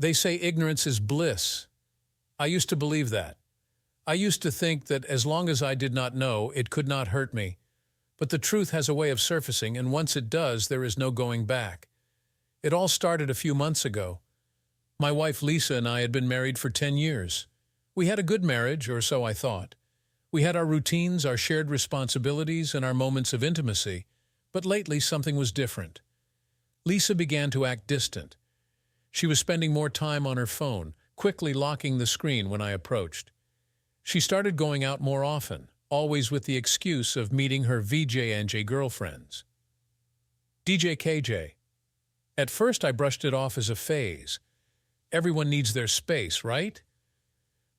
They say ignorance is bliss. I used to believe that. I used to think that as long as I did not know, it could not hurt me. But the truth has a way of surfacing, and once it does, there is no going back. It all started a few months ago. My wife Lisa and I had been married for 10 years. We had a good marriage, or so I thought. We had our routines, our shared responsibilities, and our moments of intimacy. But lately something was different. Lisa began to act distant. She was spending more time on her phone, quickly locking the screen when I approached. She started going out more often, always with the excuse of meeting her VJ&J girlfriends. DJ KJ. At first I brushed it off as a phase. Everyone needs their space, right?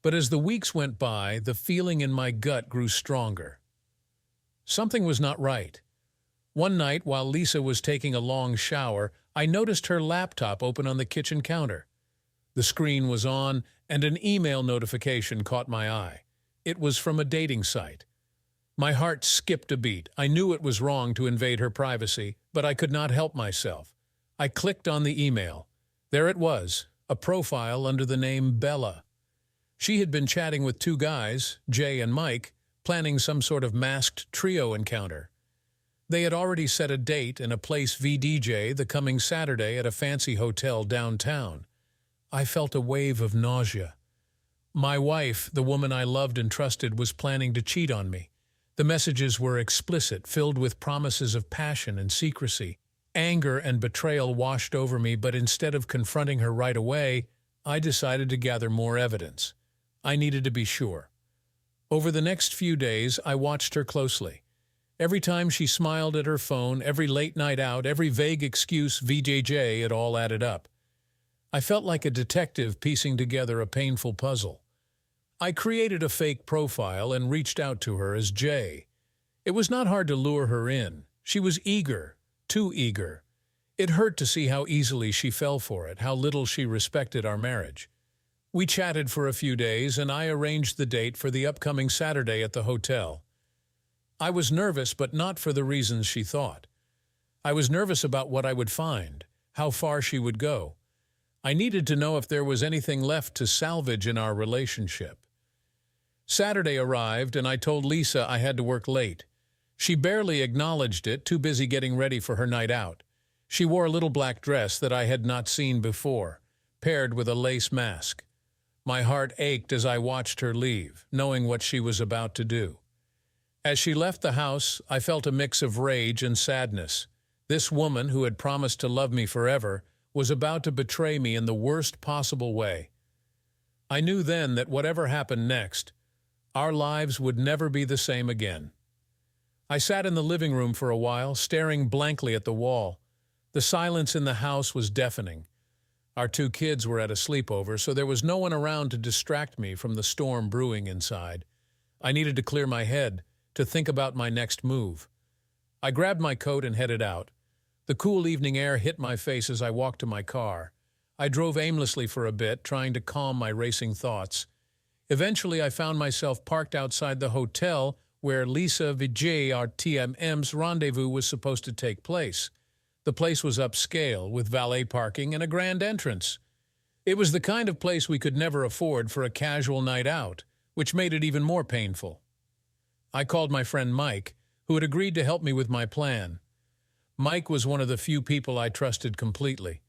But as the weeks went by, the feeling in my gut grew stronger. Something was not right. One night, while Lisa was taking a long shower, I noticed her laptop open on the kitchen counter. The screen was on, and an email notification caught my eye. It was from a dating site. My heart skipped a beat. I knew it was wrong to invade her privacy, but I could not help myself. I clicked on the email. There it was, a profile under the name Bella. She had been chatting with two guys, Jay and Mike, planning some sort of masked trio encounter. They had already set a date and a place VDJ the coming Saturday at a fancy hotel downtown. I felt a wave of nausea. My wife, the woman I loved and trusted, was planning to cheat on me. The messages were explicit, filled with promises of passion and secrecy. Anger and betrayal washed over me, but instead of confronting her right away, I decided to gather more evidence. I needed to be sure. Over the next few days, I watched her closely. Every time she smiled at her phone, every late night out, every vague excuse, VJJ, it all added up. I felt like a detective piecing together a painful puzzle. I created a fake profile and reached out to her as Jay. It was not hard to lure her in. She was eager, too eager. It hurt to see how easily she fell for it, how little she respected our marriage. We chatted for a few days, and I arranged the date for the upcoming Saturday at the hotel. I was nervous, but not for the reasons she thought. I was nervous about what I would find, how far she would go. I needed to know if there was anything left to salvage in our relationship. Saturday arrived, and I told Lisa I had to work late. She barely acknowledged it, too busy getting ready for her night out. She wore a little black dress that I had not seen before, paired with a lace mask. My heart ached as I watched her leave, knowing what she was about to do. As she left the house, I felt a mix of rage and sadness. This woman, who had promised to love me forever, was about to betray me in the worst possible way. I knew then that whatever happened next, our lives would never be the same again. I sat in the living room for a while, staring blankly at the wall. The silence in the house was deafening. Our two kids were at a sleepover, so there was no one around to distract me from the storm brewing inside. I needed to clear my head, to think about my next move. I grabbed my coat and headed out. The cool evening air hit my face as I walked to my car. I drove aimlessly for a bit, trying to calm my racing thoughts. Eventually, I found myself parked outside the hotel where Lisa VJRTM's rendezvous was supposed to take place. The place was upscale, with valet parking and a grand entrance. It was the kind of place we could never afford for a casual night out, which made it even more painful. I called my friend Mike, who had agreed to help me with my plan. Mike was one of the few people I trusted completely.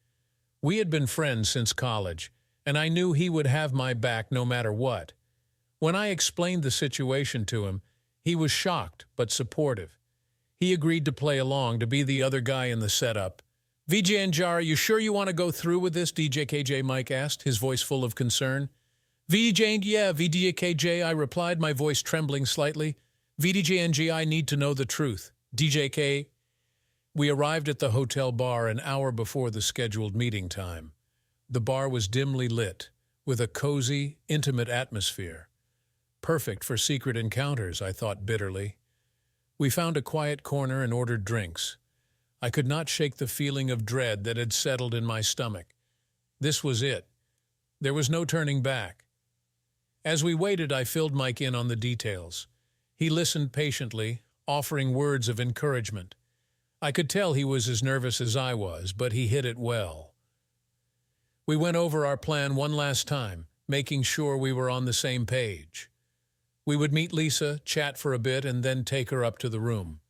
We had been friends since college, and I knew he would have my back no matter what. When I explained the situation to him, he was shocked but supportive. He agreed to play along, to be the other guy in the setup. "VJ and Jar, are you sure you want to go through with this?" DJ KJ Mike asked, his voice full of concern. Yeah, VJ KJ, I replied, my voice trembling slightly. VDJ and I need to know the truth. DJ K. We arrived at the hotel bar an hour before the scheduled meeting time. The bar was dimly lit, with a cozy, intimate atmosphere. Perfect for secret encounters, I thought bitterly. We found a quiet corner and ordered drinks. I could not shake the feeling of dread that had settled in my stomach. This was it. There was no turning back. As we waited, I filled Mike in on the details. He listened patiently, offering words of encouragement. I could tell he was as nervous as I was, but he hid it well. We went over our plan one last time, making sure we were on the same page. We would meet Lisa, chat for a bit, and then take her up to the room.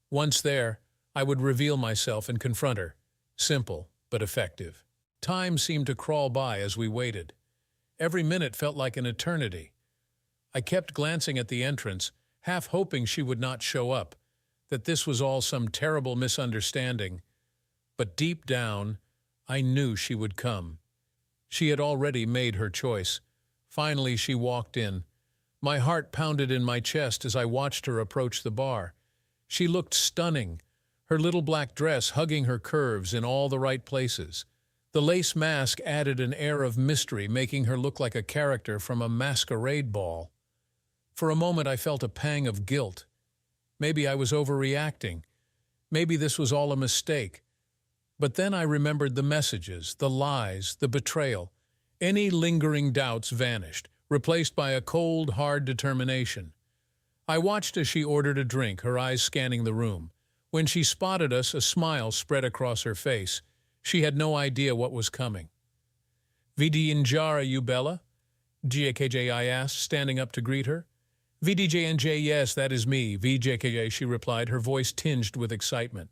Once there, I would reveal myself and confront her. Simple, but effective. Time seemed to crawl by as we waited. Every minute felt like an eternity. I kept glancing at the entrance, half hoping she would not show up, that this was all some terrible misunderstanding. But deep down, I knew she would come. She had already made her choice. Finally, she walked in. My heart pounded in my chest as I watched her approach the bar. She looked stunning, her little black dress hugging her curves in all the right places. The lace mask added an air of mystery, making her look like a character from a masquerade ball. For a moment, I felt a pang of guilt. Maybe I was overreacting. Maybe this was all a mistake. But then I remembered the messages, the lies, the betrayal. Any lingering doubts vanished, replaced by a cold, hard determination. I watched as she ordered a drink, her eyes scanning the room. When she spotted us, a smile spread across her face. She had no idea what was coming. "Vidi Njara, you Bella?" GKJ asked, standing up to greet her. "VDJNJ, yes, that is me, VJKJ," she replied, her voice tinged with excitement.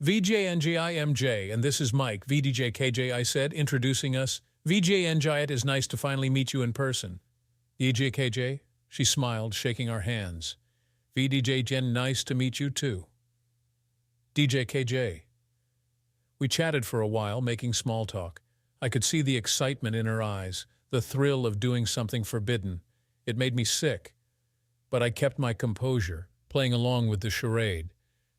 "VJNJIMJ, and this is Mike, VDJKJ," I said, introducing us. "VJNJ, it is nice to finally meet you in person." "VJKJ?" She smiled, shaking our hands. "VDJJ, nice to meet you too." "DJKJ." We chatted for a while, making small talk. I could see the excitement in her eyes, the thrill of doing something forbidden. It made me sick. But I kept my composure, playing along with the charade.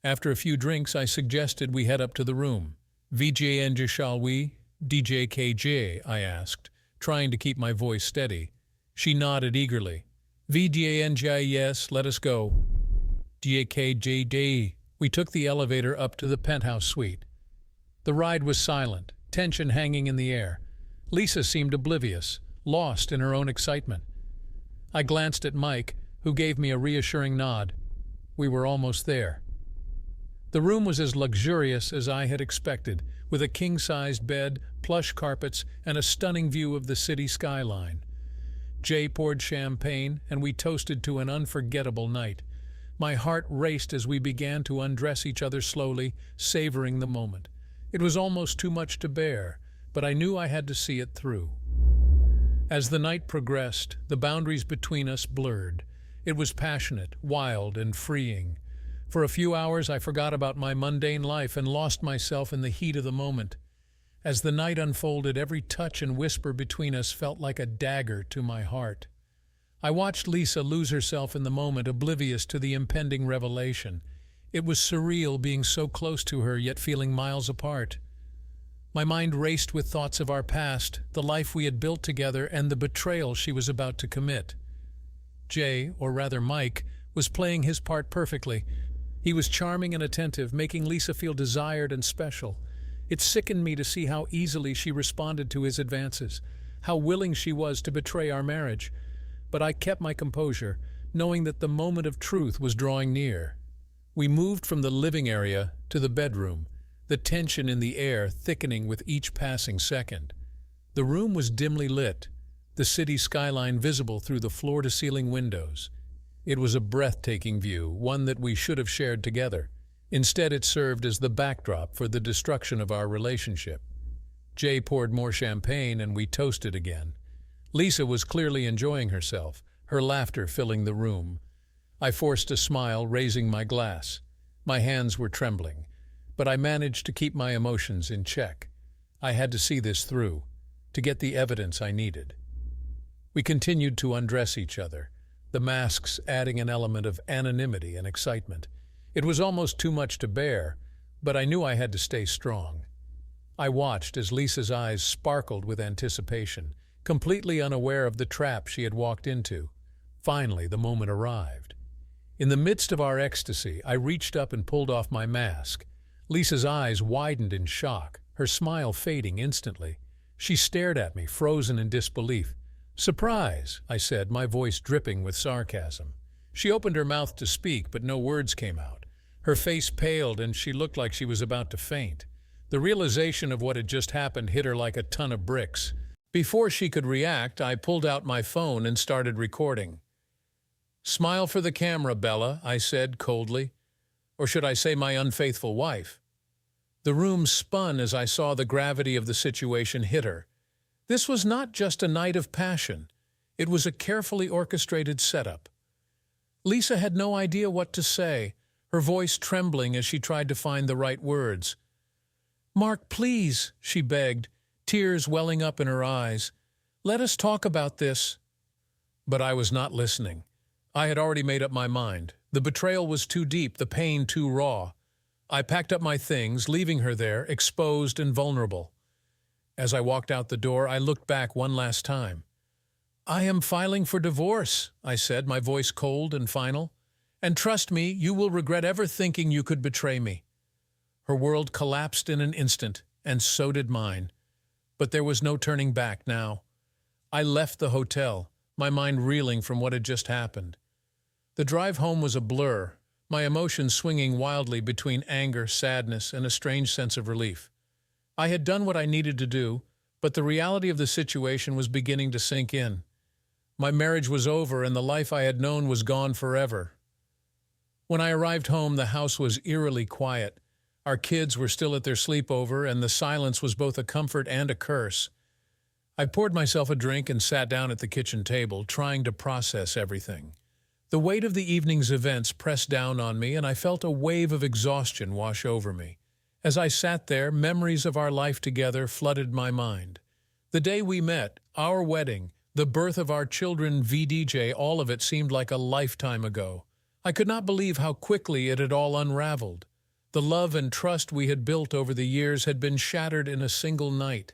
After a few drinks, I suggested we head up to the room. "VJNJ, shall we?" "DJKJ," I asked, trying to keep my voice steady. She nodded eagerly. "VJNJ, yes, let us go." "DJKJ." We took the elevator up to the penthouse suite. The ride was silent, tension hanging in the air. Lisa seemed oblivious, lost in her own excitement. I glanced at Mike, who gave me a reassuring nod. We were almost there. The room was as luxurious as I had expected, with a king-sized bed, plush carpets, and a stunning view of the city skyline. Jay poured champagne, and we toasted to an unforgettable night. My heart raced as we began to undress each other slowly, savoring the moment. It was almost too much to bear, but I knew I had to see it through. As the night progressed, the boundaries between us blurred. It was passionate, wild, and freeing. For a few hours I forgot about my mundane life and lost myself in the heat of the moment. As the night unfolded, every touch and whisper between us felt like a dagger to my heart. I watched Lisa lose herself in the moment, oblivious to the impending revelation. It was surreal being so close to her, yet feeling miles apart. My mind raced with thoughts of our past, the life we had built together, and the betrayal she was about to commit. Jay, or rather Mike, was playing his part perfectly. He was charming and attentive, making Lisa feel desired and special. It sickened me to see how easily she responded to his advances, how willing she was to betray our marriage. But I kept my composure, knowing that the moment of truth was drawing near. We moved from the living area to the bedroom, the tension in the air thickening with each passing second. The room was dimly lit, the city skyline visible through the floor-to-ceiling windows. It was a breathtaking view, one that we should have shared together. Instead, it served as the backdrop for the destruction of our relationship. Jay poured more champagne and we toasted again. Lisa was clearly enjoying herself, her laughter filling the room. I forced a smile, raising my glass. My hands were trembling, but I managed to keep my emotions in check. I had to see this through, to get the evidence I needed. We continued to undress each other, the masks adding an element of anonymity and excitement. It was almost too much to bear, but I knew I had to stay strong. I watched as Lisa's eyes sparkled with anticipation, completely unaware of the trap she had walked into. Finally, the moment arrived. In the midst of our ecstasy, I reached up and pulled off my mask. Lisa's eyes widened in shock, her smile fading instantly. She stared at me, frozen in disbelief. "Surprise," I said, my voice dripping with sarcasm. She opened her mouth to speak, but no words came out. Her face paled and she looked like she was about to faint. The realization of what had just happened hit her like a ton of bricks. Before she could react, I pulled out my phone and started recording. "Smile for the camera, Bella," I said coldly. Or should I say my unfaithful wife? The room spun as I saw the gravity of the situation hit her. This was not just a night of passion. It was a carefully orchestrated setup. Lisa had no idea what to say, her voice trembling as she tried to find the right words. "Mark, please," she begged, tears welling up in her eyes. "Let us talk about this." But I was not listening. I had already made up my mind. The betrayal was too deep, the pain too raw. I packed up my things, leaving her there, exposed and vulnerable. As I walked out the door, I looked back one last time. "I am filing for divorce," I said, my voice cold and final. "And trust me, you will regret ever thinking you could betray me." Her world collapsed in an instant, and so did mine. But there was no turning back now. I left the hotel, my mind reeling from what had just happened. The drive home was a blur, my emotions swinging wildly between anger, sadness, and a strange sense of relief. I had done what I needed to do, but the reality of the situation was beginning to sink in. My marriage was over, and the life I had known was gone forever. When I arrived home, the house was eerily quiet. Our kids were still at their sleepover, and the silence was both a comfort and a curse. I poured myself a drink and sat down at the kitchen table, trying to process everything. The weight of the evening's events pressed down on me, and I felt a wave of exhaustion wash over me. As I sat there, memories of our life together flooded my mind. The day we met, our wedding, the birth of our children, VDJ, all of it seemed like a lifetime ago. I could not believe how quickly it had all unraveled. The love and trust we had built over the years had been shattered in a single night.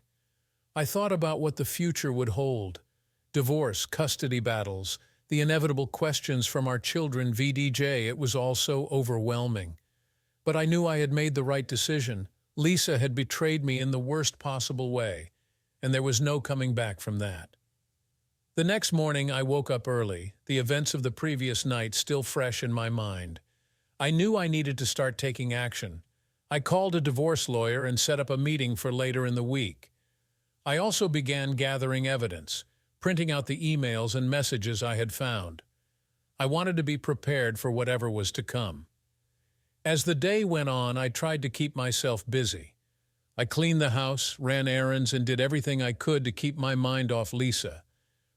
I thought about what the future would hold. Divorce, custody battles, the inevitable questions from our children, VDJ. It was all so overwhelming. But I knew I had made the right decision. Lisa had betrayed me in the worst possible way, and there was no coming back from that. The next morning I woke up early, the events of the previous night still fresh in my mind. I knew I needed to start taking action. I called a divorce lawyer and set up a meeting for later in the week. I also began gathering evidence, printing out the emails and messages I had found. I wanted to be prepared for whatever was to come. As the day went on, I tried to keep myself busy. I cleaned the house, ran errands, and did everything I could to keep my mind off Lisa.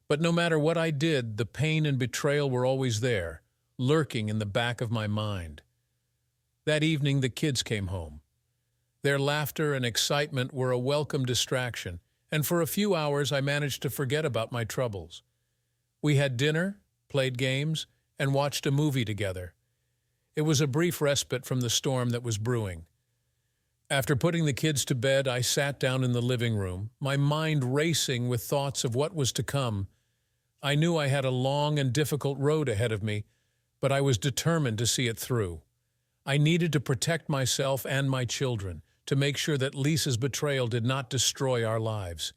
But no matter what I did, the pain and betrayal were always there, lurking in the back of my mind. That evening, the kids came home. Their laughter and excitement were a welcome distraction, and for a few hours I managed to forget about my troubles. We had dinner, played games, and watched a movie together. It was a brief respite from the storm that was brewing. After putting the kids to bed, I sat down in the living room, my mind racing with thoughts of what was to come. I knew I had a long and difficult road ahead of me, but I was determined to see it through. I needed to protect myself and my children, to make sure that Lisa's betrayal did not destroy our lives.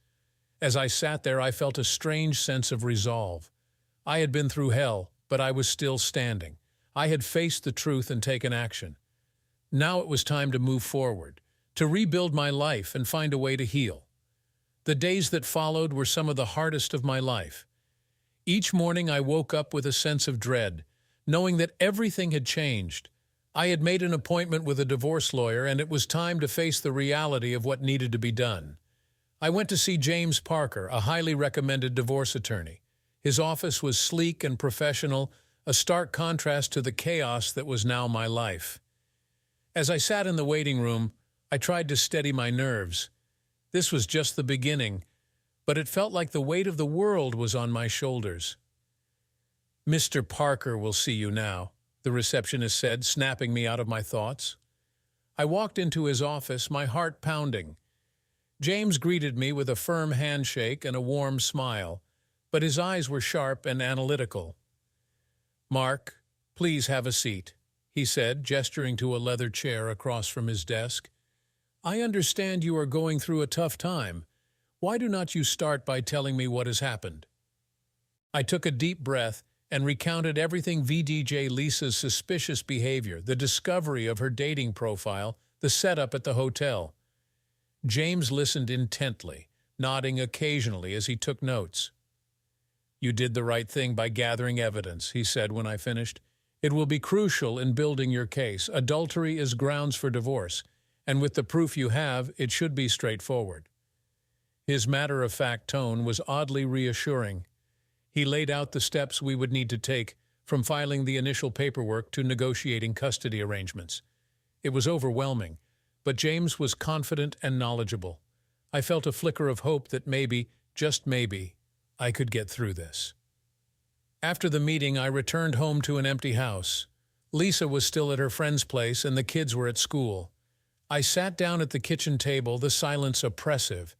As I sat there, I felt a strange sense of resolve. I had been through hell, but I was still standing. I had faced the truth and taken action. Now it was time to move forward, to rebuild my life and find a way to heal. The days that followed were some of the hardest of my life. Each morning I woke up with a sense of dread, knowing that everything had changed. I had made an appointment with a divorce lawyer, and it was time to face the reality of what needed to be done. I went to see James Parker, a highly recommended divorce attorney. His office was sleek and professional, a stark contrast to the chaos that was now my life. As I sat in the waiting room, I tried to steady my nerves. This was just the beginning, but it felt like the weight of the world was on my shoulders. "Mr. Parker will see you now," the receptionist said, snapping me out of my thoughts. I walked into his office, my heart pounding. James greeted me with a firm handshake and a warm smile, but his eyes were sharp and analytical. "Mark, please have a seat," he said, gesturing to a leather chair across from his desk. "I understand you are going through a tough time. Why do not you start by telling me what has happened?" I took a deep breath and recounted everything: VDJ Lisa's suspicious behavior, the discovery of her dating profile, the setup at the hotel. James listened intently, nodding occasionally as he took notes. "You did the right thing by gathering evidence," he said when I finished. "It will be crucial in building your case. Adultery is grounds for divorce, and with the proof you have, it should be straightforward." His matter-of-fact tone was oddly reassuring. He laid out the steps we would need to take, from filing the initial paperwork to negotiating custody arrangements. It was overwhelming, but James was confident and knowledgeable. I felt a flicker of hope that maybe, just maybe, I could get through this. After the meeting, I returned home to an empty house. Lisa was still at her friend's place and the kids were at school. I sat down at the kitchen table, the silence oppressive.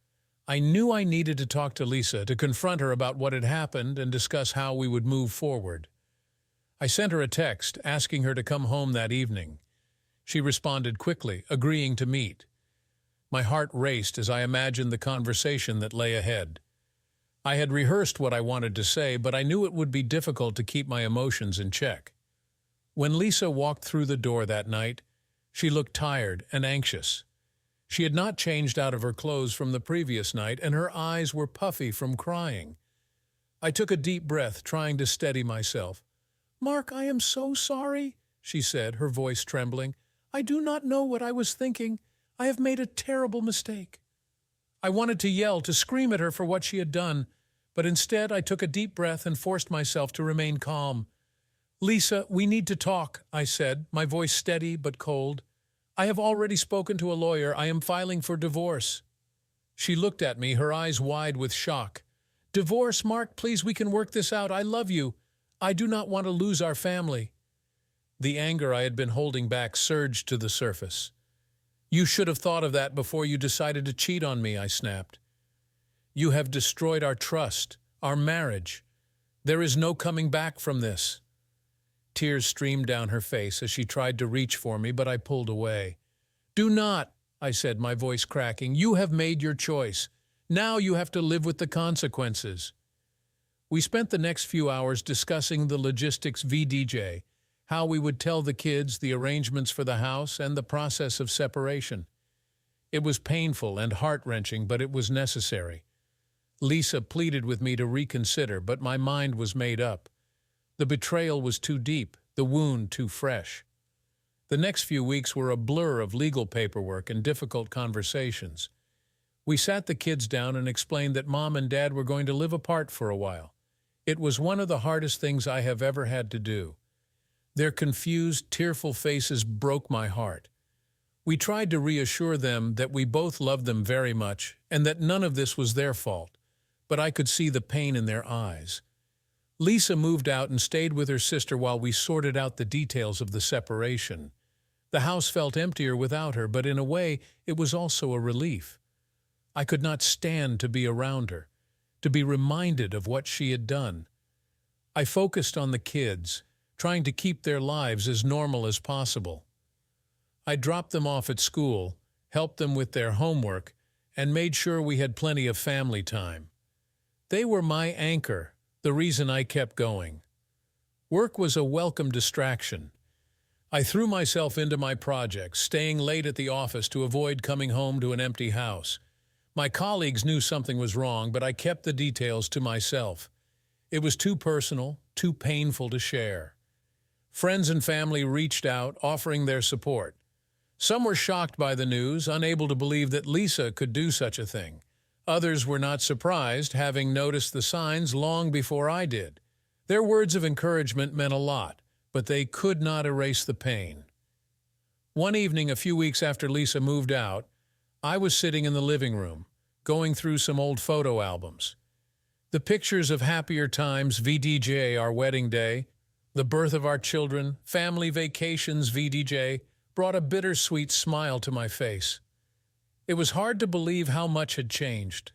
I knew I needed to talk to Lisa, to confront her about what had happened and discuss how we would move forward. I sent her a text asking her to come home that evening. She responded quickly, agreeing to meet. My heart raced as I imagined the conversation that lay ahead. I had rehearsed what I wanted to say, but I knew it would be difficult to keep my emotions in check. When Lisa walked through the door that night, she looked tired and anxious. She had not changed out of her clothes from the previous night, and her eyes were puffy from crying. I took a deep breath, trying to steady myself. "Mark, I am so sorry," she said, her voice trembling. "I do not know what I was thinking. I have made a terrible mistake." I wanted to yell, to scream at her for what she had done, but instead I took a deep breath and forced myself to remain calm. "Lisa, we need to talk," I said, my voice steady but cold. "I have already spoken to a lawyer. I am filing for divorce." She looked at me, her eyes wide with shock. "Divorce, Mark, please, we can work this out. I love you. I do not want to lose our family." The anger I had been holding back surged to the surface. "You should have thought of that before you decided to cheat on me," I snapped. "You have destroyed our trust, our marriage. There is no coming back from this." Tears streamed down her face as she tried to reach for me, but I pulled away. "Do not," I said, my voice cracking. "You have made your choice. Now you have to live with the consequences." We spent the next few hours discussing the logistics VDJ, how we would tell the kids, the arrangements for the house, and the process of separation. It was painful and heart-wrenching, but it was necessary. Lisa pleaded with me to reconsider, but my mind was made up. The betrayal was too deep, the wound too fresh. The next few weeks were a blur of legal paperwork and difficult conversations. We sat the kids down and explained that Mom and Dad were going to live apart for a while. It was one of the hardest things I have ever had to do. Their confused, tearful faces broke my heart. We tried to reassure them that we both loved them very much and that none of this was their fault, but I could see the pain in their eyes. Lisa moved out and stayed with her sister while we sorted out the details of the separation. The house felt emptier without her, but in a way it was also a relief. I could not stand to be around her, to be reminded of what she had done. I focused on the kids, trying to keep their lives as normal as possible. I dropped them off at school, helped them with their homework, and made sure we had plenty of family time. They were my anchor, the reason I kept going. Work was a welcome distraction. I threw myself into my projects, staying late at the office to avoid coming home to an empty house. My colleagues knew something was wrong, but I kept the details to myself. It was too personal, too painful to share. Friends and family reached out, offering their support. Some were shocked by the news, unable to believe that Lisa could do such a thing. Others were not surprised, having noticed the signs long before I did. Their words of encouragement meant a lot, but they could not erase the pain. One evening, a few weeks after Lisa moved out, I was sitting in the living room, going through some old photo albums. The pictures of happier times, VDJ, our wedding day, the birth of our children, family vacations, VDJ, brought a bittersweet smile to my face. It was hard to believe how much had changed.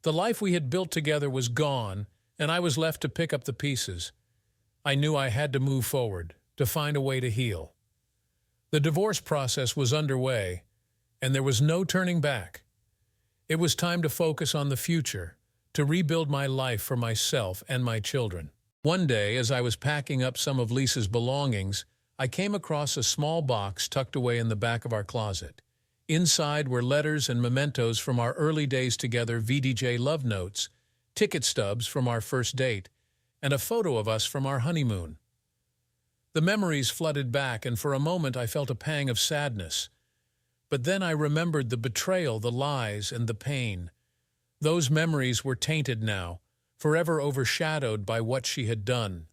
The life we had built together was gone, and I was left to pick up the pieces. I knew I had to move forward, to find a way to heal. The divorce process was underway, and there was no turning back. It was time to focus on the future, to rebuild my life for myself and my children. One day, as I was packing up some of Lisa's belongings, I came across a small box tucked away in the back of our closet. Inside were letters and mementos from our early days together, VDJ love notes, ticket stubs from our first date, and a photo of us from our honeymoon. The memories flooded back, and for a moment I felt a pang of sadness. But then I remembered the betrayal, the lies, and the pain. Those memories were tainted now, forever overshadowed by what she had done.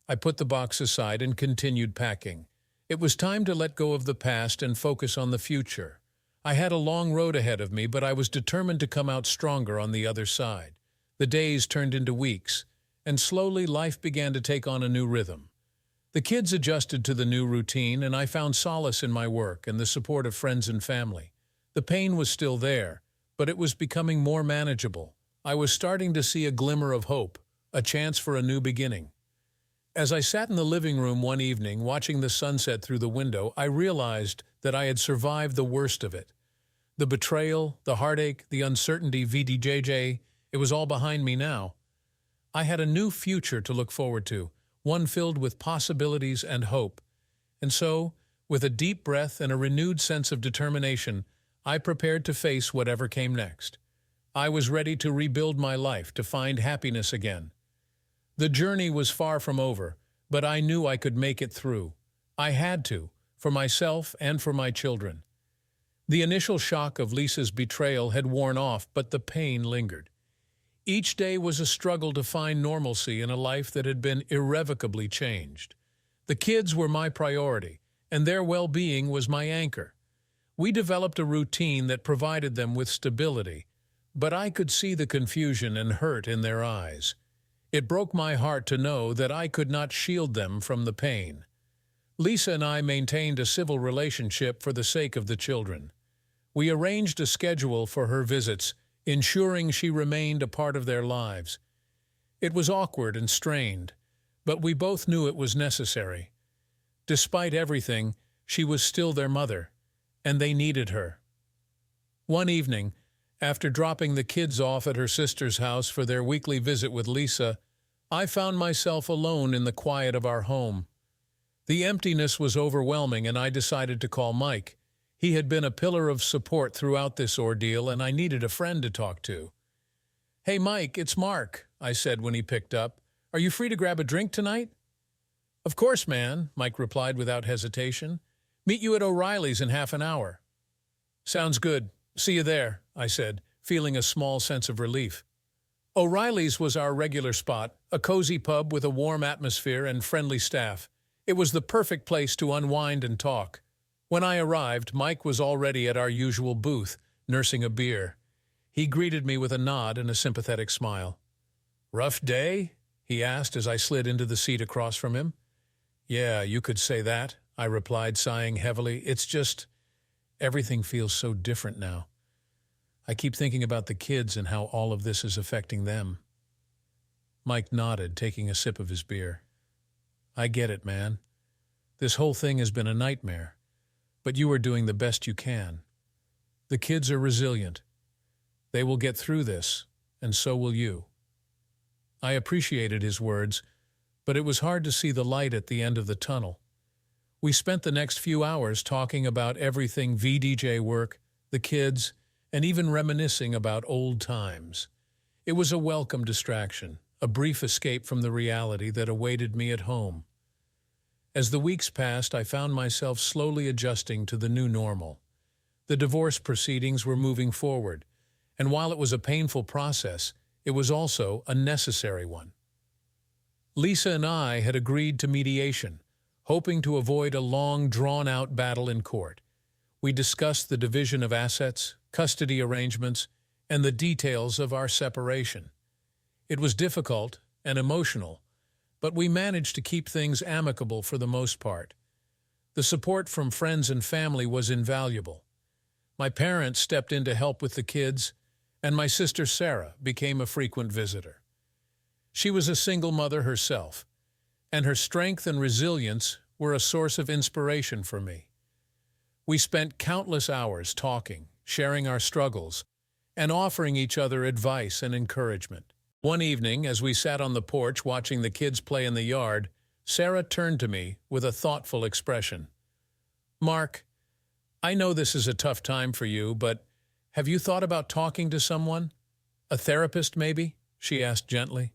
I put the box aside and continued packing. It was time to let go of the past and focus on the future. I had a long road ahead of me, but I was determined to come out stronger on the other side. The days turned into weeks, and slowly life began to take on a new rhythm. The kids adjusted to the new routine, and I found solace in my work and the support of friends and family. The pain was still there, but it was becoming more manageable. I was starting to see a glimmer of hope, a chance for a new beginning. As I sat in the living room one evening, watching the sunset through the window, I realized that I had survived the worst of it. The betrayal, the heartache, the uncertainty, VDJJ, it was all behind me now. I had a new future to look forward to, one filled with possibilities and hope. And so, with a deep breath and a renewed sense of determination, I prepared to face whatever came next. I was ready to rebuild my life, to find happiness again. The journey was far from over, but I knew I could make it through. I had to, for myself and for my children. The initial shock of Lisa's betrayal had worn off, but the pain lingered. Each day was a struggle to find normalcy in a life that had been irrevocably changed. The kids were my priority, and their well-being was my anchor. We developed a routine that provided them with stability, but I could see the confusion and hurt in their eyes. It broke my heart to know that I could not shield them from the pain. Lisa and I maintained a civil relationship for the sake of the children. We arranged a schedule for her visits, ensuring she remained a part of their lives. It was awkward and strained, but we both knew it was necessary. Despite everything, she was still their mother, and they needed her. One evening, after dropping the kids off at her sister's house for their weekly visit with Lisa, I found myself alone in the quiet of our home. The emptiness was overwhelming, and I decided to call Mike. He had been a pillar of support throughout this ordeal, and I needed a friend to talk to. "Hey, Mike, it's Mark," I said when he picked up. "Are you free to grab a drink tonight?" "Of course, man," Mike replied without hesitation. "Meet you at O'Reilly's in half an hour." "Sounds good. See you there," I said, feeling a small sense of relief. O'Reilly's was our regular spot, a cozy pub with a warm atmosphere and friendly staff. It was the perfect place to unwind and talk. When I arrived, Mike was already at our usual booth, nursing a beer. He greeted me with a nod and a sympathetic smile. "Rough day?" he asked as I slid into the seat across from him. "Yeah, you could say that," I replied, sighing heavily. "It's just, everything feels so different now. I keep thinking about the kids and how all of this is affecting them." Mike nodded, taking a sip of his beer. "I get it, man. This whole thing has been a nightmare, but you are doing the best you can. The kids are resilient. They will get through this, and so will you." I appreciated his words, but it was hard to see the light at the end of the tunnel. We spent the next few hours talking about everything VDJ work, the kids, and even reminiscing about old times. It was a welcome distraction, a brief escape from the reality that awaited me at home. As the weeks passed, I found myself slowly adjusting to the new normal. The divorce proceedings were moving forward, and while it was a painful process, it was also a necessary one. Lisa and I had agreed to mediation, hoping to avoid a long, drawn-out battle in court. We discussed the division of assets, custody arrangements, and the details of our separation. It was difficult and emotional, but we managed to keep things amicable for the most part. The support from friends and family was invaluable. My parents stepped in to help with the kids, and my sister Sarah became a frequent visitor. She was a single mother herself, and her strength and resilience were a source of inspiration for me. We spent countless hours talking, sharing our struggles, and offering each other advice and encouragement. One evening, as we sat on the porch watching the kids play in the yard, Sarah turned to me with a thoughtful expression. "Mark, I know this is a tough time for you, but have you thought about talking to someone? A therapist, maybe? She asked gently.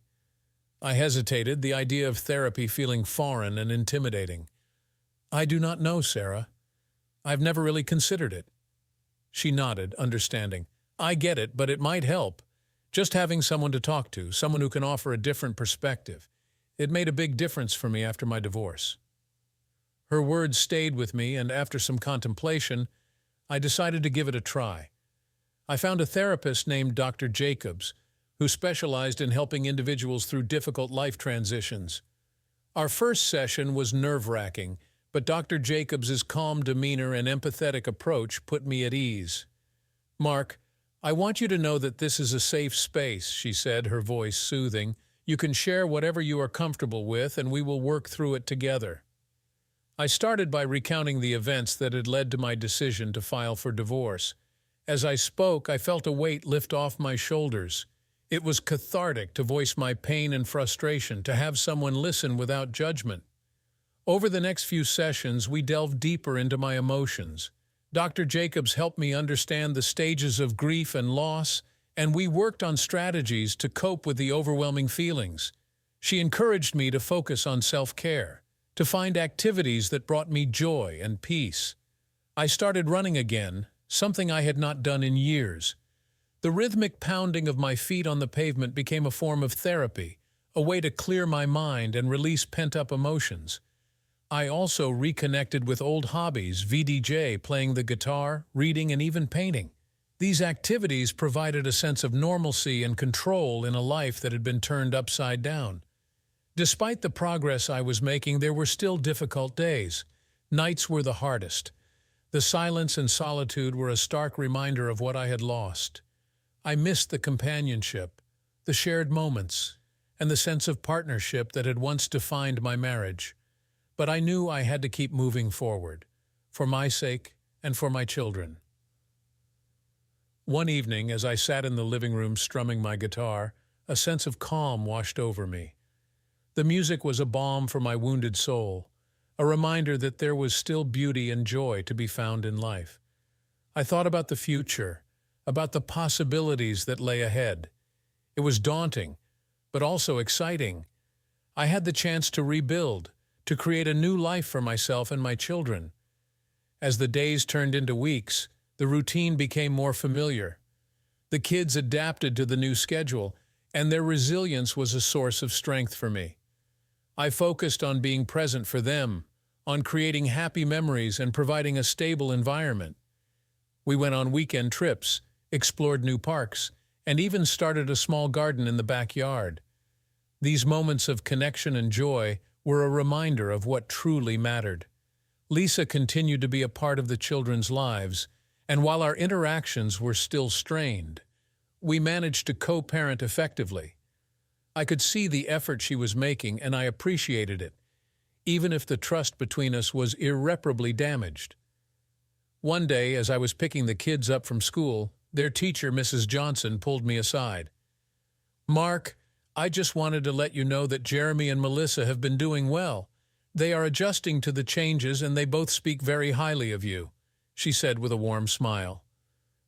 I hesitated, the idea of therapy feeling foreign and intimidating. I do not know, Sarah. I've never really considered it. She nodded, understanding. I get it, but it might help. Just having someone to talk to, someone who can offer a different perspective. It made a big difference for me after my divorce. Her words stayed with me, and after some contemplation, I decided to give it a try. I found a therapist named Dr. Jacobs, who specialized in helping individuals through difficult life transitions. Our first session was nerve-wracking, but Dr. Jacobs's calm demeanor and empathetic approach put me at ease. Mark, I want you to know that this is a safe space, she said, her voice soothing. You can share whatever you are comfortable with, and we will work through it together. I started by recounting the events that had led to my decision to file for divorce. As I spoke, I felt a weight lift off my shoulders. It was cathartic to voice my pain and frustration, to have someone listen without judgment. Over the next few sessions, we delved deeper into my emotions. Dr. Jacobs helped me understand the stages of grief and loss, and we worked on strategies to cope with the overwhelming feelings. She encouraged me to focus on self-care, to find activities that brought me joy and peace. I started running again, something I had not done in years. The rhythmic pounding of my feet on the pavement became a form of therapy, a way to clear my mind and release pent-up emotions. I also reconnected with old hobbies, VDJ, playing the guitar, reading, and even painting. These activities provided a sense of normalcy and control in a life that had been turned upside down. Despite the progress I was making, there were still difficult days. Nights were the hardest. The silence and solitude were a stark reminder of what I had lost. I missed the companionship, the shared moments, and the sense of partnership that had once defined my marriage. But I knew I had to keep moving forward, for my sake and for my children. One evening, as I sat in the living room strumming my guitar, a sense of calm washed over me. The music was a balm for my wounded soul, a reminder that there was still beauty and joy to be found in life. I thought about the future, about the possibilities that lay ahead. It was daunting, but also exciting. I had the chance to rebuild, to create a new life for myself and my children. As the days turned into weeks, the routine became more familiar. The kids adapted to the new schedule, and their resilience was a source of strength for me. I focused on being present for them, on creating happy memories and providing a stable environment. We went on weekend trips, explored new parks, and even started a small garden in the backyard. These moments of connection and joy were a reminder of what truly mattered. Lisa continued to be a part of the children's lives, and while our interactions were still strained, we managed to co-parent effectively. I could see the effort she was making, and I appreciated it, even if the trust between us was irreparably damaged. One day, as I was picking the kids up from school, their teacher, Mrs. Johnson, pulled me aside. "Mark, I just wanted to let you know that Jeremy and Melissa have been doing well. They are adjusting to the changes, and they both speak very highly of you," she said with a warm smile.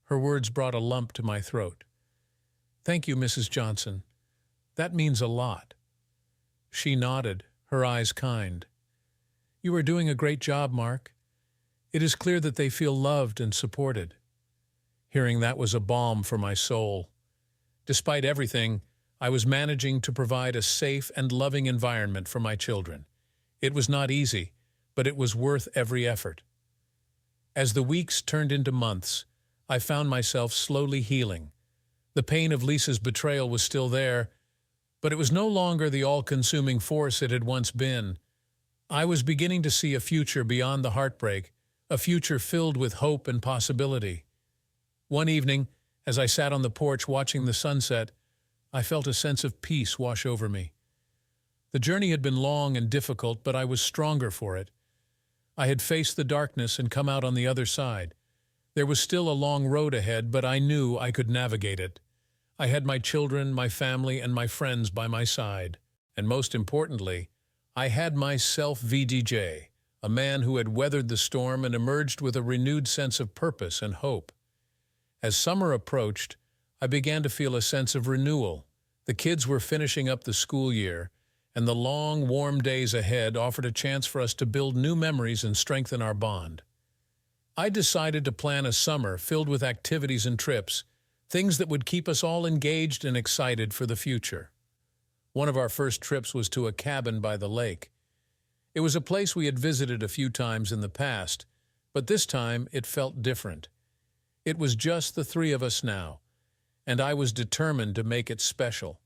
Her words brought a lump to my throat. "Thank you, Mrs. Johnson. That means a lot." She nodded, her eyes kind. "You are doing a great job, Mark. It is clear that they feel loved and supported." Hearing that was a balm for my soul. Despite everything, I was managing to provide a safe and loving environment for my children. It was not easy, but it was worth every effort. As the weeks turned into months, I found myself slowly healing. The pain of Lisa's betrayal was still there, but it was no longer the all-consuming force it had once been. I was beginning to see a future beyond the heartbreak, a future filled with hope and possibility. One evening, as I sat on the porch watching the sunset, I felt a sense of peace wash over me. The journey had been long and difficult, but I was stronger for it. I had faced the darkness and come out on the other side. There was still a long road ahead, but I knew I could navigate it. I had my children, my family, and my friends by my side. And most importantly, I had myself VDJ, a man who had weathered the storm and emerged with a renewed sense of purpose and hope. As summer approached, I began to feel a sense of renewal. The kids were finishing up the school year, and the long, warm days ahead offered a chance for us to build new memories and strengthen our bond. I decided to plan a summer filled with activities and trips, things that would keep us all engaged and excited for the future. One of our first trips was to a cabin by the lake. It was a place we had visited a few times in the past, but this time it felt different. It was just the three of us now, and I was determined to make it special.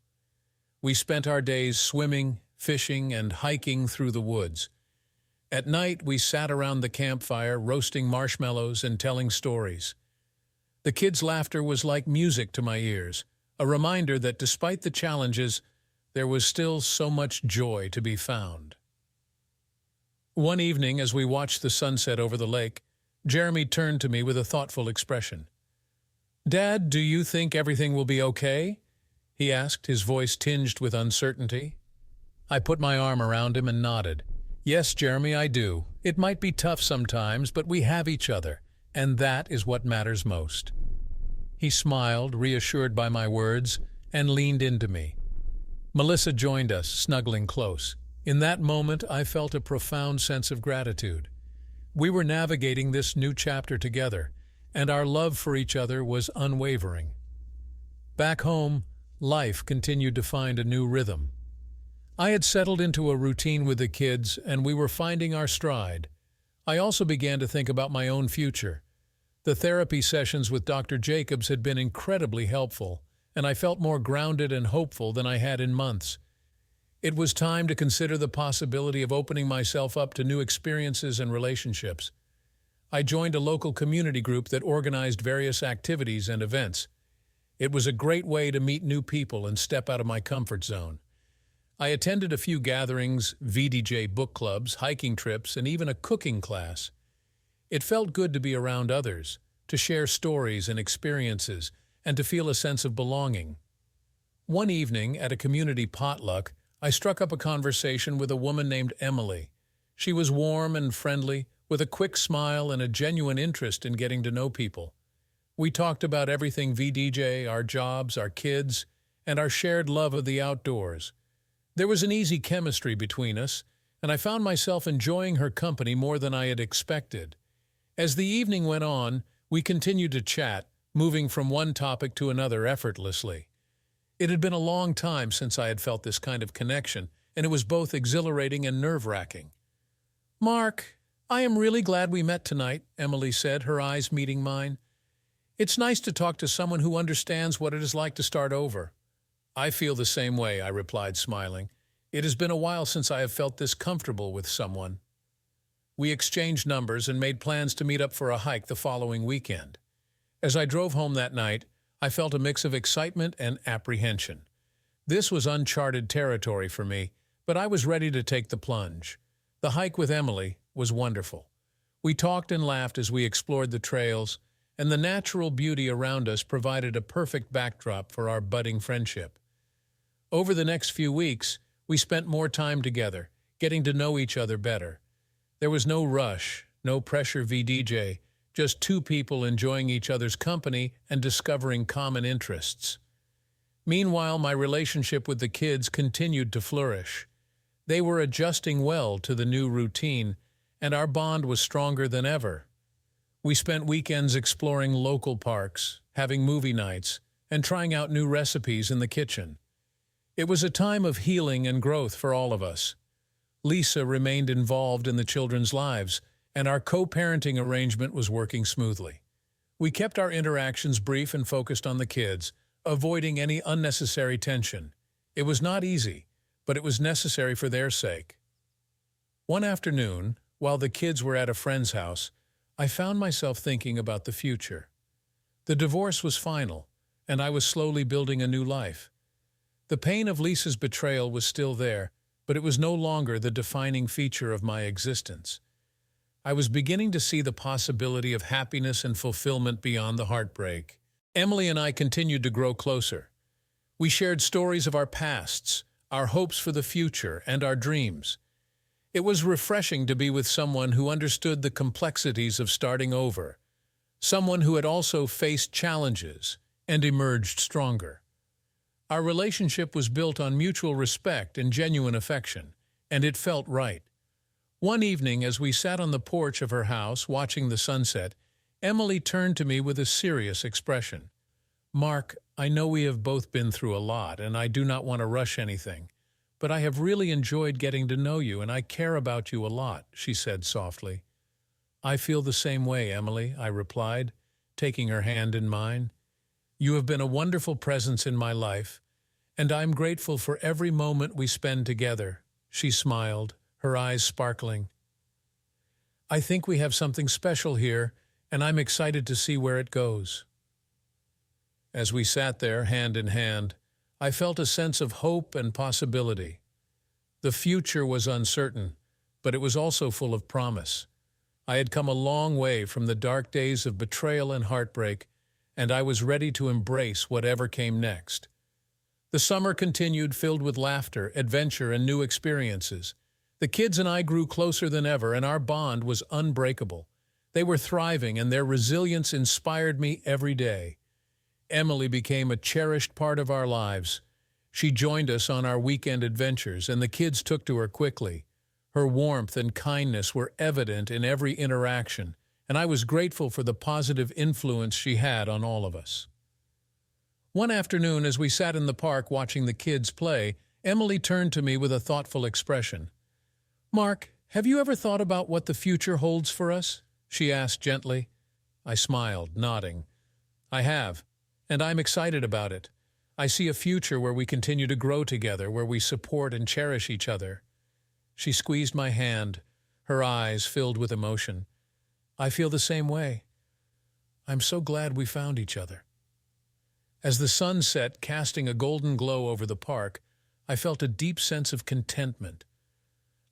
We spent our days swimming, fishing, and hiking through the woods. At night, we sat around the campfire, roasting marshmallows and telling stories. The kids' laughter was like music to my ears, a reminder that despite the challenges, there was still so much joy to be found. One evening, as we watched the sunset over the lake, Jeremy turned to me with a thoughtful expression. "Dad, do you think everything will be okay?" he asked, his voice tinged with uncertainty. I put my arm around him and nodded. "Yes, Jeremy, I do. It might be tough sometimes, but we have each other, and that is what matters most." He smiled, reassured by my words, and leaned into me. Melissa joined us, snuggling close. In that moment, I felt a profound sense of gratitude. We were navigating this new chapter together, and our love for each other was unwavering. Back home, life continued to find a new rhythm. I had settled into a routine with the kids, and we were finding our stride. I also began to think about my own future. The therapy sessions with Dr. Jacobs had been incredibly helpful, and I felt more grounded and hopeful than I had in months. It was time to consider the possibility of opening myself up to new experiences and relationships. I joined a local community group that organized various activities and events. It was a great way to meet new people and step out of my comfort zone. I attended a few gatherings, VDJ book clubs, hiking trips, and even a cooking class. It felt good to be around others, to share stories and experiences, and to feel a sense of belonging. One evening, at a community potluck, I struck up a conversation with a woman named Emily. She was warm and friendly, with a quick smile and a genuine interest in getting to know people. We talked about everything VDJ, our jobs, our kids, and our shared love of the outdoors. There was an easy chemistry between us, and I found myself enjoying her company more than I had expected. As the evening went on, we continued to chat, moving from one topic to another effortlessly. It had been a long time since I had felt this kind of connection, and it was both exhilarating and nerve-wracking. "Mark, I am really glad we met tonight," Emily said, her eyes meeting mine. "It's nice to talk to someone who understands what it is like to start over." "I feel the same way," I replied, smiling. "It has been a while since I have felt this comfortable with someone." We exchanged numbers and made plans to meet up for a hike the following weekend. As I drove home that night, I felt a mix of excitement and apprehension. This was uncharted territory for me, but I was ready to take the plunge. The hike with Emily was wonderful. We talked and laughed as we explored the trails, and the natural beauty around us provided a perfect backdrop for our budding friendship. Over the next few weeks, we spent more time together, getting to know each other better. There was no rush, no pressure VDJ, just two people enjoying each other's company and discovering common interests. Meanwhile, my relationship with the kids continued to flourish. They were adjusting well to the new routine, and our bond was stronger than ever. We spent weekends exploring local parks, having movie nights, and trying out new recipes in the kitchen. It was a time of healing and growth for all of us. Lisa remained involved in the children's lives, and our co-parenting arrangement was working smoothly. We kept our interactions brief and focused on the kids, avoiding any unnecessary tension. It was not easy, but it was necessary for their sake. One afternoon, while the kids were at a friend's house, I found myself thinking about the future. The divorce was final, and I was slowly building a new life. The pain of Lisa's betrayal was still there, but it was no longer the defining feature of my existence. I was beginning to see the possibility of happiness and fulfillment beyond the heartbreak. Emily and I continued to grow closer. We shared stories of our pasts, our hopes for the future, and our dreams. It was refreshing to be with someone who understood the complexities of starting over, someone who had also faced challenges and emerged stronger. Our relationship was built on mutual respect and genuine affection, and it felt right. One evening, as we sat on the porch of her house watching the sunset, Emily turned to me with a serious expression. "Mark, I know we have both been through a lot, and I do not want to rush anything, but I have really enjoyed getting to know you, and I care about you a lot," she said softly. "I feel the same way, Emily," I replied, taking her hand in mine. "You have been a wonderful presence in my life, and I am grateful for every moment we spend together." She smiled, her eyes sparkling. "I think we have something special here, and I'm excited to see where it goes." As we sat there, hand in hand, I felt a sense of hope and possibility. The future was uncertain, but it was also full of promise. I had come a long way from the dark days of betrayal and heartbreak, and I was ready to embrace whatever came next. The summer continued, filled with laughter, adventure, and new experiences. The kids and I grew closer than ever, and our bond was unbreakable. They were thriving, and their resilience inspired me every day. Emily became a cherished part of our lives. She joined us on our weekend adventures, and the kids took to her quickly. Her warmth and kindness were evident in every interaction, and I was grateful for the positive influence she had on all of us. One afternoon, as we sat in the park watching the kids play, Emily turned to me with a thoughtful expression. "Mark, have you ever thought about what the future holds for us?" she asked gently. I smiled, nodding. "I have, and I'm excited about it. I see a future where we continue to grow together, where we support and cherish each other." She squeezed my hand, her eyes filled with emotion. "I feel the same way. I'm so glad we found each other." As the sun set, casting a golden glow over the park, I felt a deep sense of contentment.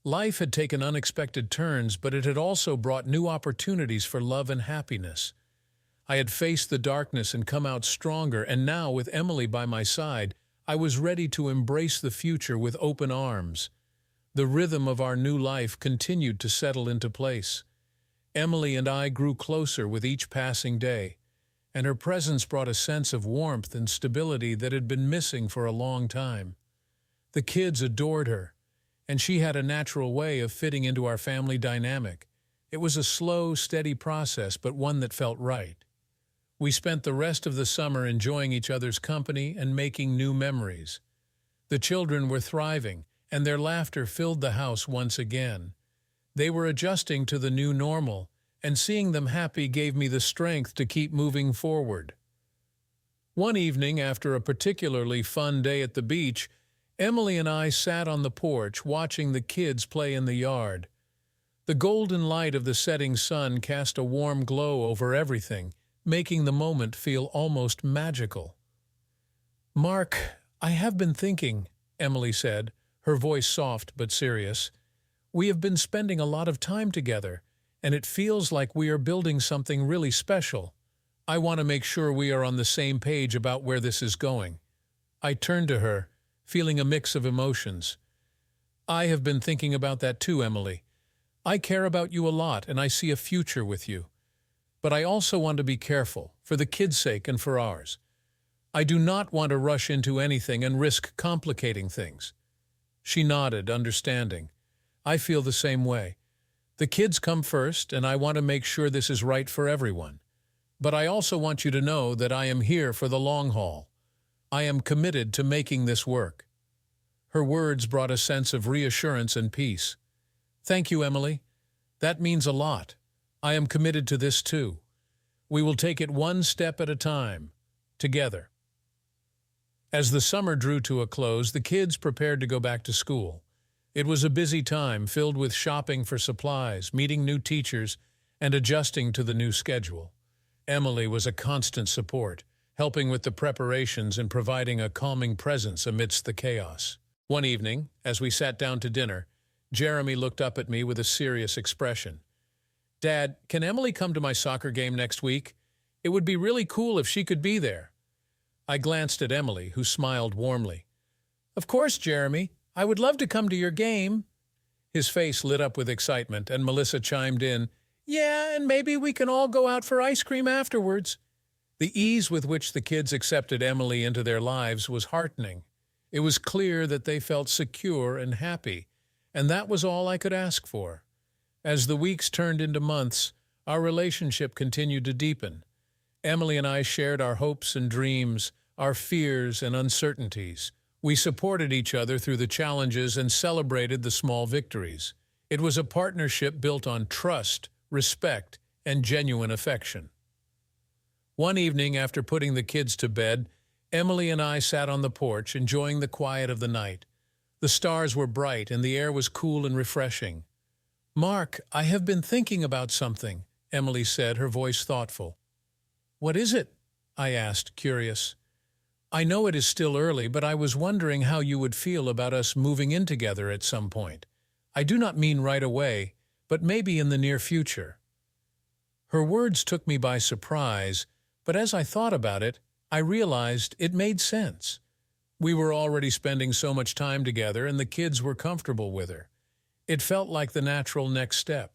Life had taken unexpected turns, but it had also brought new opportunities for love and happiness. I had faced the darkness and come out stronger, and now, with Emily by my side, I was ready to embrace the future with open arms. The rhythm of our new life continued to settle into place. Emily and I grew closer with each passing day, and her presence brought a sense of warmth and stability that had been missing for a long time. The kids adored her, and she had a natural way of fitting into our family dynamic. It was a slow, steady process, but one that felt right. We spent the rest of the summer enjoying each other's company and making new memories. The children were thriving, and their laughter filled the house once again. They were adjusting to the new normal, and seeing them happy gave me the strength to keep moving forward. One evening, after a particularly fun day at the beach, Emily and I sat on the porch watching the kids play in the yard. The golden light of the setting sun cast a warm glow over everything, making the moment feel almost magical. "Mark, I have been thinking," Emily said, her voice soft but serious. "We have been spending a lot of time together, and it feels like we are building something really special. I want to make sure we are on the same page about where this is going." I turned to her, feeling a mix of emotions. "I have been thinking about that too, Emily. I care about you a lot, and I see a future with you. But I also want to be careful, for the kids' sake and for ours. I do not want to rush into anything and risk complicating things." She nodded, understanding. "I feel the same way. The kids come first, and I want to make sure this is right for everyone. But I also want you to know that I am here for the long haul. I am committed to making this work." Her words brought a sense of reassurance and peace. "Thank you, Emily. That means a lot. I am committed to this too. We will take it one step at a time, together." As the summer drew to a close, the kids prepared to go back to school. It was a busy time, filled with shopping for supplies, meeting new teachers, and adjusting to the new schedule. Emily was a constant support, helping with the preparations and providing a calming presence amidst the chaos. One evening, as we sat down to dinner, Jeremy looked up at me with a serious expression. "Dad, can Emily come to my soccer game next week? It would be really cool if she could be there." I glanced at Emily, who smiled warmly. "Of course, Jeremy. I would love to come to your game." His face lit up with excitement, and Melissa chimed in, "Yeah, and maybe we can all go out for ice cream afterwards." The ease with which the kids accepted Emily into their lives was heartening. It was clear that they felt secure and happy, and that was all I could ask for. As the weeks turned into months, our relationship continued to deepen. Emily and I shared our hopes and dreams, our fears and uncertainties. We supported each other through the challenges and celebrated the small victories. It was a partnership built on trust, respect, and genuine affection. One evening, after putting the kids to bed, Emily and I sat on the porch, enjoying the quiet of the night. The stars were bright and the air was cool and refreshing. "Mark, I have been thinking about something," Emily said, her voice thoughtful. "What is it?" I asked, curious. "I know it is still early, but I was wondering how you would feel about us moving in together at some point. I do not mean right away, but maybe in the near future." Her words took me by surprise, but as I thought about it, I realized it made sense. We were already spending so much time together, and the kids were comfortable with her. It felt like the natural next step.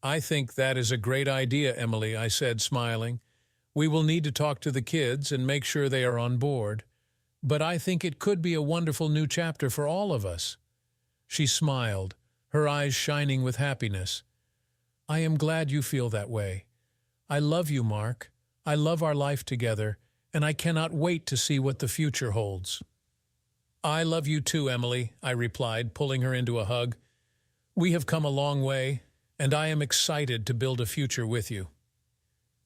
"I think that is a great idea, Emily," I said, smiling. "We will need to talk to the kids and make sure they are on board. But I think it could be a wonderful new chapter for all of us." She smiled, her eyes shining with happiness. "I am glad you feel that way. I love you, Mark. I love our life together, and I cannot wait to see what the future holds." "I love you too, Emily," I replied, pulling her into a hug. "We have come a long way, and I am excited to build a future with you."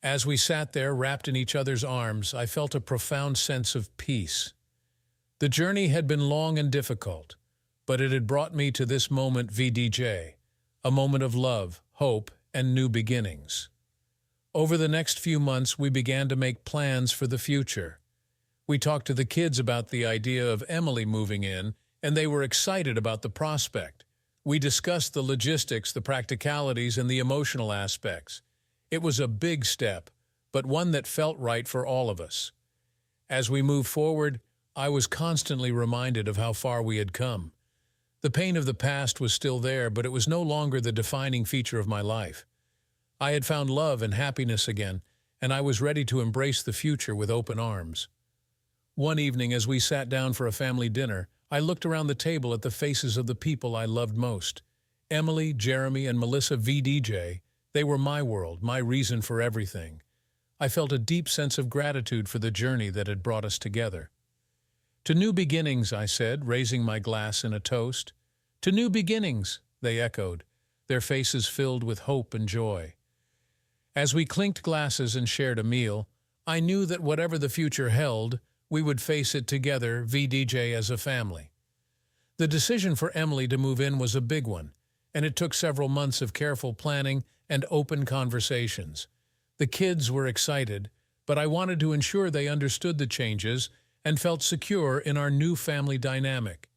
As we sat there, wrapped in each other's arms, I felt a profound sense of peace. The journey had been long and difficult, but it had brought me to this moment VDJ, a moment of love, hope, and new beginnings. Over the next few months, we began to make plans for the future. We talked to the kids about the idea of Emily moving in, and they were excited about the prospect. We discussed the logistics, the practicalities, and the emotional aspects. It was a big step, but one that felt right for all of us. As we moved forward, I was constantly reminded of how far we had come. The pain of the past was still there, but it was no longer the defining feature of my life. I had found love and happiness again, and I was ready to embrace the future with open arms. One evening, as we sat down for a family dinner, I looked around the table at the faces of the people I loved most. Emily, Jeremy, and Melissa VDJ, they were my world, my reason for everything. I felt a deep sense of gratitude for the journey that had brought us together. "To new beginnings," I said, raising my glass in a toast. "To new beginnings," they echoed, their faces filled with hope and joy. As we clinked glasses and shared a meal, I knew that whatever the future held, we would face it together, VDJ as a family. The decision for Emily to move in was a big one, and it took several months of careful planning and open conversations. The kids were excited, but I wanted to ensure they understood the changes and felt secure in our new family dynamic.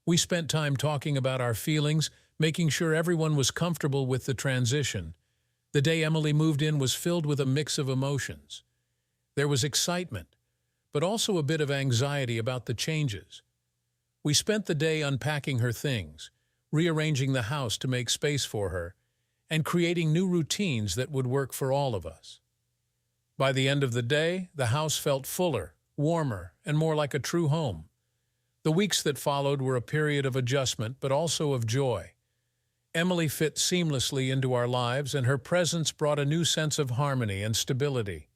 We spent time talking about our feelings, making sure everyone was comfortable with the transition. The day Emily moved in was filled with a mix of emotions. There was excitement, but also a bit of anxiety about the changes. We spent the day unpacking her things, rearranging the house to make space for her, and creating new routines that would work for all of us. By the end of the day, the house felt fuller, warmer, and more like a true home. The weeks that followed were a period of adjustment, but also of joy. Emily fit seamlessly into our lives, and her presence brought a new sense of harmony and stability.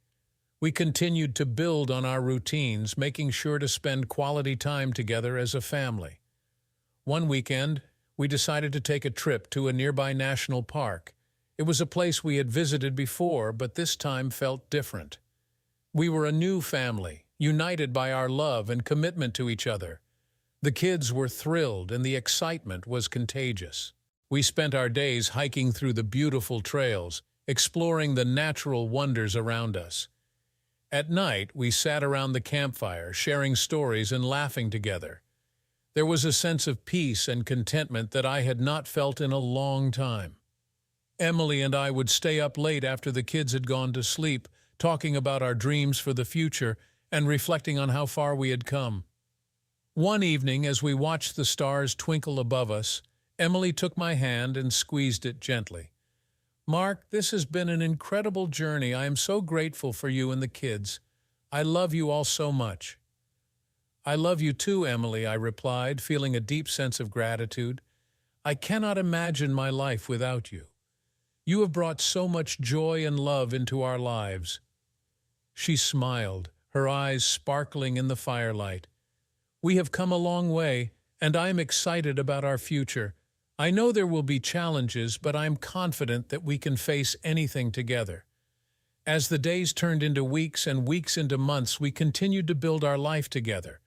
We continued to build on our routines, making sure to spend quality time together as a family. One weekend, we decided to take a trip to a nearby national park. It was a place we had visited before, but this time felt different. We were a new family, united by our love and commitment to each other. The kids were thrilled, and the excitement was contagious. We spent our days hiking through the beautiful trails, exploring the natural wonders around us. At night, we sat around the campfire, sharing stories and laughing together. There was a sense of peace and contentment that I had not felt in a long time. Emily and I would stay up late after the kids had gone to sleep, talking about our dreams for the future and reflecting on how far we had come. One evening, as we watched the stars twinkle above us, Emily took my hand and squeezed it gently. Mark, this has been an incredible journey. I am so grateful for you and the kids. I love you all so much. I love you too, Emily, I replied, feeling a deep sense of gratitude. I cannot imagine my life without you. You have brought so much joy and love into our lives. She smiled, her eyes sparkling in the firelight. We have come a long way, and I am excited about our future. I know there will be challenges, but I am confident that we can face anything together. As the days turned into weeks and weeks into months, we continued to build our life together.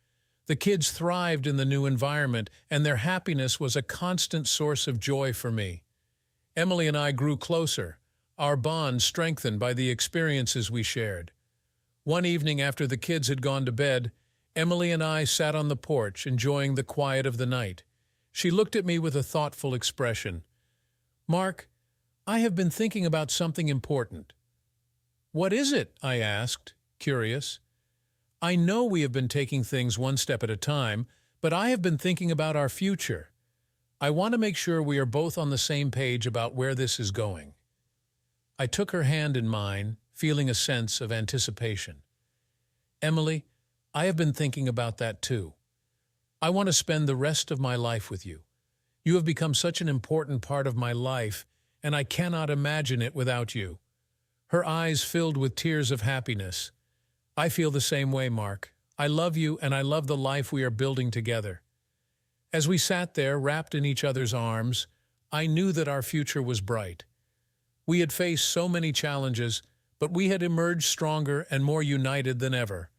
The kids thrived in the new environment, and their happiness was a constant source of joy for me. Emily and I grew closer, our bond strengthened by the experiences we shared. One evening after the kids had gone to bed, Emily and I sat on the porch, enjoying the quiet of the night. She looked at me with a thoughtful expression. Mark, I have been thinking about something important. What is it? I asked, curious. I know we have been taking things one step at a time, but I have been thinking about our future. I want to make sure we are both on the same page about where this is going. I took her hand in mine, feeling a sense of anticipation. Emily, I have been thinking about that too. I want to spend the rest of my life with you. You have become such an important part of my life, and I cannot imagine it without you. Her eyes filled with tears of happiness. I feel the same way, Mark. I love you, and I love the life we are building together. As we sat there, wrapped in each other's arms, I knew that our future was bright. We had faced so many challenges, but we had emerged stronger and more united than ever.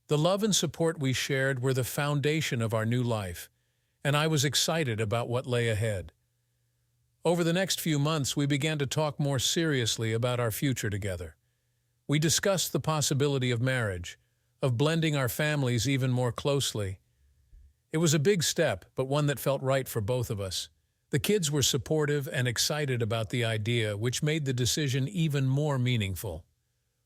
The love and support we shared were the foundation of our new life, and I was excited about what lay ahead. Over the next few months, we began to talk more seriously about our future together. We discussed the possibility of marriage, of blending our families even more closely. It was a big step, but one that felt right for both of us. The kids were supportive and excited about the idea, which made the decision even more meaningful.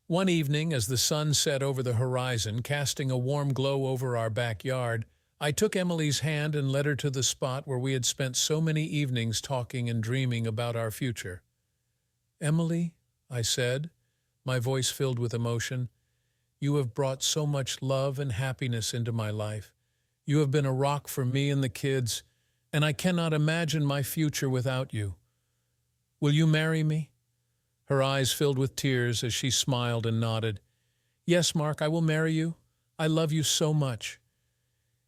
One evening, as the sun set over the horizon, casting a warm glow over our backyard, I took Emily's hand and led her to the spot where we had spent so many evenings talking and dreaming about our future. Emily, I said, my voice filled with emotion, you have brought so much love and happiness into my life. You have been a rock for me and the kids, and I cannot imagine my future without you. Will you marry me? Her eyes filled with tears as she smiled and nodded. Yes, Mark, I will marry you. I love you so much.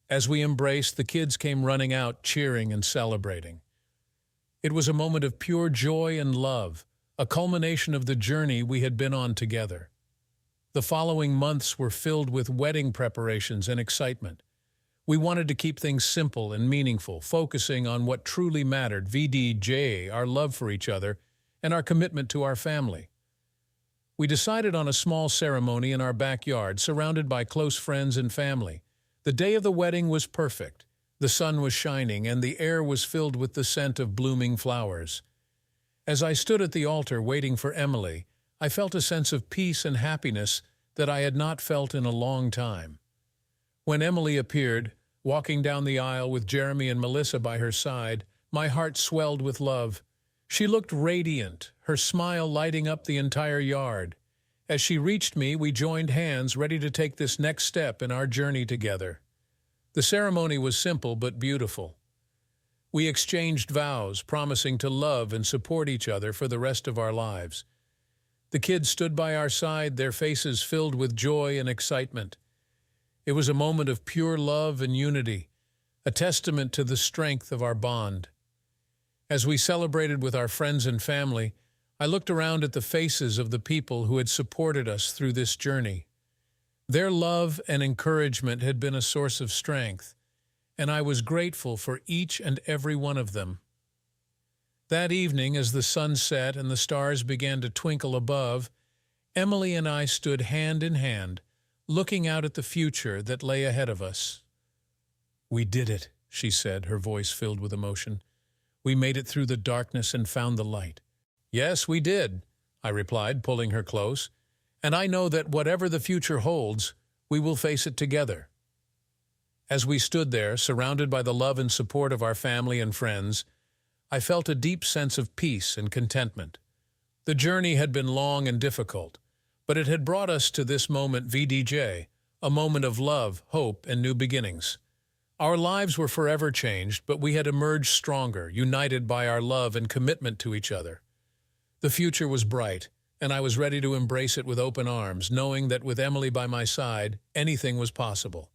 As we embraced, the kids came running out, cheering and celebrating. It was a moment of pure joy and love, a culmination of the journey we had been on together. The following months were filled with wedding preparations and excitement. We wanted to keep things simple and meaningful, focusing on what truly mattered, VDJ, our love for each other, and our commitment to our family. We decided on a small ceremony in our backyard, surrounded by close friends and family. The day of the wedding was perfect. The sun was shining, and the air was filled with the scent of blooming flowers. As I stood at the altar waiting for Emily, I felt a sense of peace and happiness that I had not felt in a long time. When Emily appeared, walking down the aisle with Jeremy and Melissa by her side, my heart swelled with love. She looked radiant, her smile lighting up the entire yard. As she reached me, we joined hands, ready to take this next step in our journey together. The ceremony was simple but beautiful. We exchanged vows, promising to love and support each other for the rest of our lives. The kids stood by our side, their faces filled with joy and excitement. It was a moment of pure love and unity, a testament to the strength of our bond. As we celebrated with our friends and family, I looked around at the faces of the people who had supported us through this journey. Their love and encouragement had been a source of strength, and I was grateful for each and every one of them. That evening, as the sun set and the stars began to twinkle above, Emily and I stood hand in hand, looking out at the future that lay ahead of us. "We did it," she said, her voice filled with emotion. "We made it through the darkness and found the light." "Yes, we did," I replied, pulling her close. "And I know that whatever the future holds, we will face it together." As we stood there, surrounded by the love and support of our family and friends, I felt a deep sense of peace and contentment. The journey had been long and difficult, but it had brought us to this moment VDJ, a moment of love, hope, and new beginnings. Our lives were forever changed, but we had emerged stronger, united by our love and commitment to each other. The future was bright, and I was ready to embrace it with open arms, knowing that with Emily by my side, anything was possible.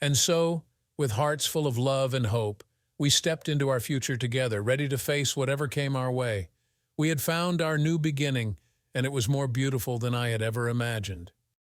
And so, with hearts full of love and hope, we stepped into our future together, ready to face whatever came our way. We had found our new beginning, and it was more beautiful than I had ever imagined.